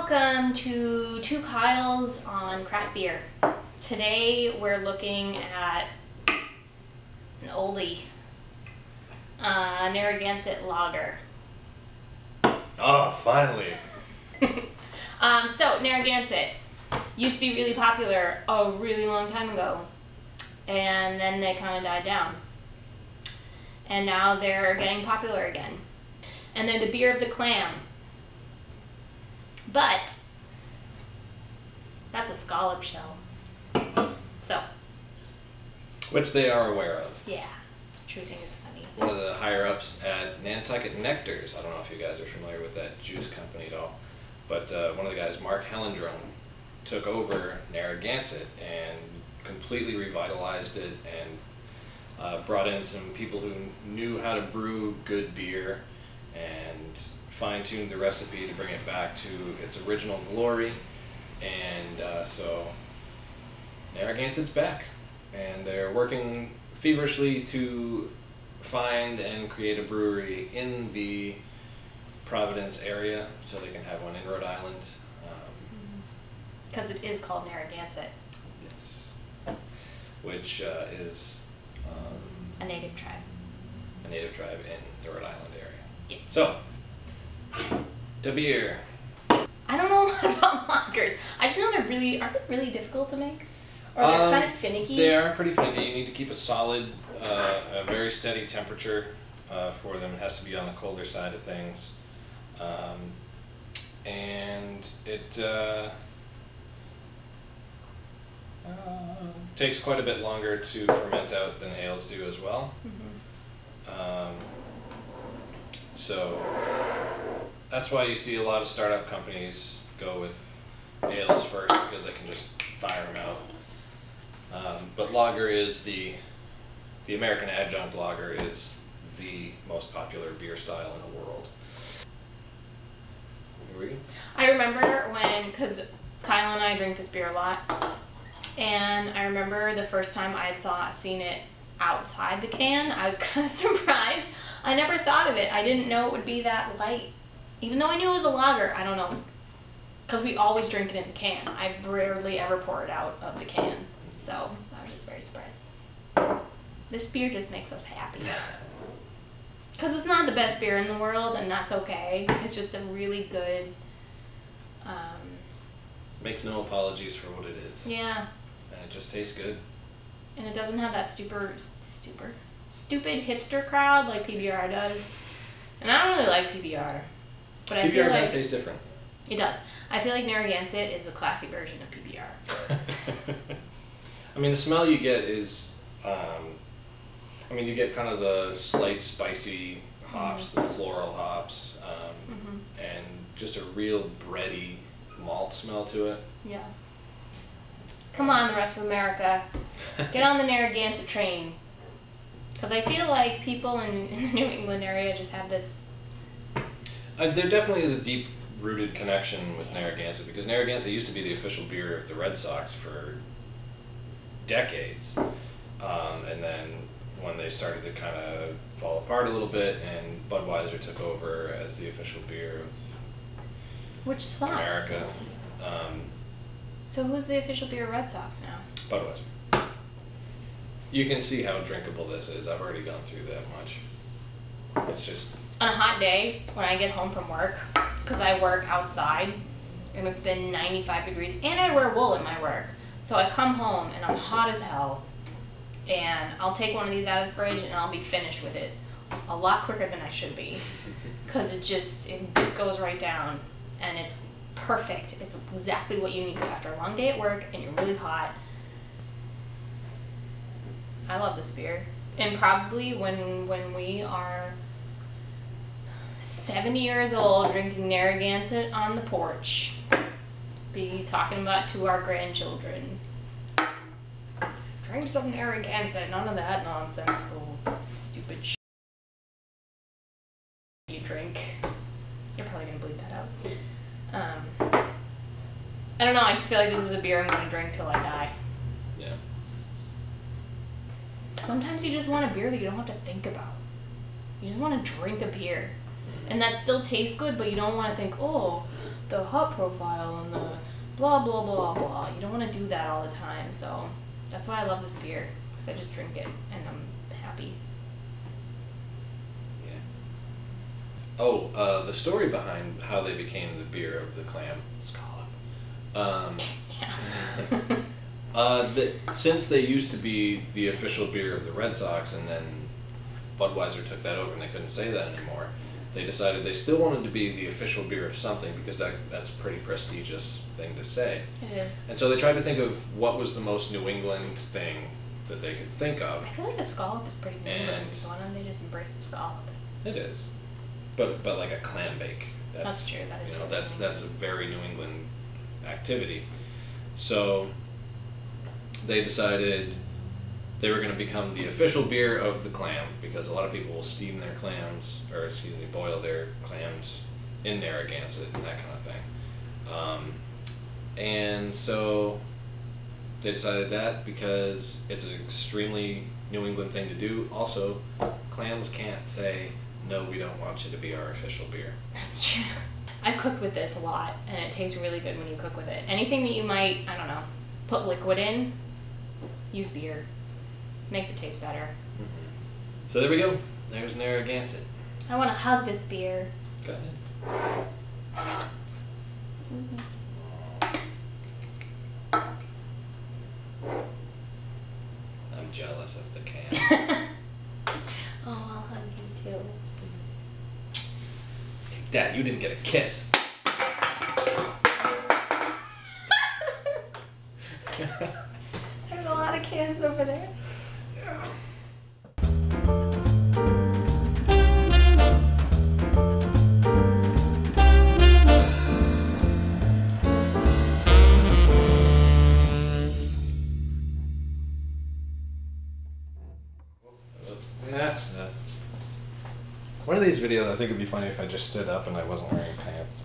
Welcome to Two Kyles on Craft Beer. Today we're looking at an oldie, Narragansett Lager. Oh, finally. So Narragansett used to be really popular a really long time ago, and then they kind of died down. And now they're getting popular again. And they're the beer of the clam. But that's a scallop shell. So. Which they are aware of. Yeah. True thing is funny. One of the higher ups at Nantucket Nectars. I don't know if you guys are familiar with that juice company at all. But one of the guys, Mark Hellendrum, took over Narragansett and completely revitalized it and brought in some people who knew how to brew good beer and fine-tuned the recipe to bring it back to its original glory. And so Narragansett's back, and they're working feverishly to find and create a brewery in the Providence area so they can have one in Rhode Island. Because it is called Narragansett. Yes. Which is a native tribe. A native tribe in the Rhode Island area. Yes. So, the beer. I don't know a lot about lagers. I just know aren't they really difficult to make? Or they're kind of finicky? They are pretty finicky. You need to keep a solid, a very steady temperature for them. It has to be on the colder side of things. And it takes quite a bit longer to ferment out than ales do as well. Mm-hmm. So that's why you see a lot of startup companies go with ales first, because they can just fire them out. But lager is the American adjunct lager is the most popular beer style in the world. I remember because Kyle and I drink this beer a lot, and I remember the first time I had seen it outside the can, I was kind of surprised. I never thought of it. I didn't know it would be that light. Even though I knew it was a lager, I don't know. Because we always drink it in the can. I rarely ever pour it out of the can. So I was just very surprised. This beer just makes us happy. Because it's not the best beer in the world, and that's okay. It's just a really good... Makes no apologies for what it is. Yeah. And it just tastes good. And it doesn't have that stupid hipster crowd like PBR does. And I don't really like PBR. But I feel PBR like does taste different. It does. I feel like Narragansett is the classy version of PBR. I mean, the smell you get is, you get kind of the slight spicy hops, the floral hops, and just a real bready malt smell to it. Yeah. Come on, the rest of America. Get on the Narragansett train. Because I feel like people in the New England area just have this... There definitely is a deep-rooted connection with Narragansett, because Narragansett used to be the official beer of the Red Sox for decades. And then when they started to kind of fall apart a little bit, and Budweiser took over as the official beer of Which sucks. America. So who's the official beer of Red Sox now? Budweiser. You can see how drinkable this is. I've already gone through that much. It's just... On a hot day, when I get home from work, because I work outside, and it's been 95 degrees, and I wear wool in my work, so I come home, and I'm hot as hell, and I'll take one of these out of the fridge, and I'll be finished with it a lot quicker than I should be, because it just goes right down, and it's perfect. It's exactly what you need after a long day at work, and you're really hot. I love this beer. And probably when we are 70 years old drinking Narragansett on the porch, be talking about to our grandchildren. Drink some Narragansett, none of that nonsensical, stupid shit you drink. You're probably gonna bleep that out. I don't know, I just feel like this is a beer I'm gonna drink till I die. Yeah. Sometimes you just want a beer that you don't have to think about. You just want to drink a beer. And that still tastes good, but you don't want to think, oh, the hop profile and the blah blah blah blah. You don't want to do that all the time. So that's why I love this beer, because I just drink it and I'm happy. Yeah. Oh, the story behind how they became the beer of the clam scallop. Since they used to be the official beer of the Red Sox, and then Budweiser took that over and they couldn't say that anymore, they decided they still wanted to be the official beer of something, because that's a pretty prestigious thing to say. It is. And so they tried to think of what was the most New England thing that they could think of. I feel like a scallop is pretty New England, so why don't they just embrace the scallop? It is. But like a clam bake. That's true. That is. You know, that's a very New England activity. So they decided they were going to become the official beer of the clam, because a lot of people will steam their clams, or boil their clams in Narragansett and that kind of thing. And so they decided that because it's an extremely New England thing to do. Also, clams can't say, no, we don't want you to be our official beer. That's true. I've cooked with this a lot, and it tastes really good when you cook with it. Anything that you might, I don't know, put liquid in, use beer. Makes it taste better. Mm-hmm. So there we go. There's Narragansett. I want to hug this beer. Go ahead. Mm-hmm. I'm jealous of the can. Oh, I'll hug you too. Take that. You didn't get a kiss. There's a lot of cans over there. Yeah. One of these videos, I think it'd be funny if I just stood up and I wasn't wearing pants.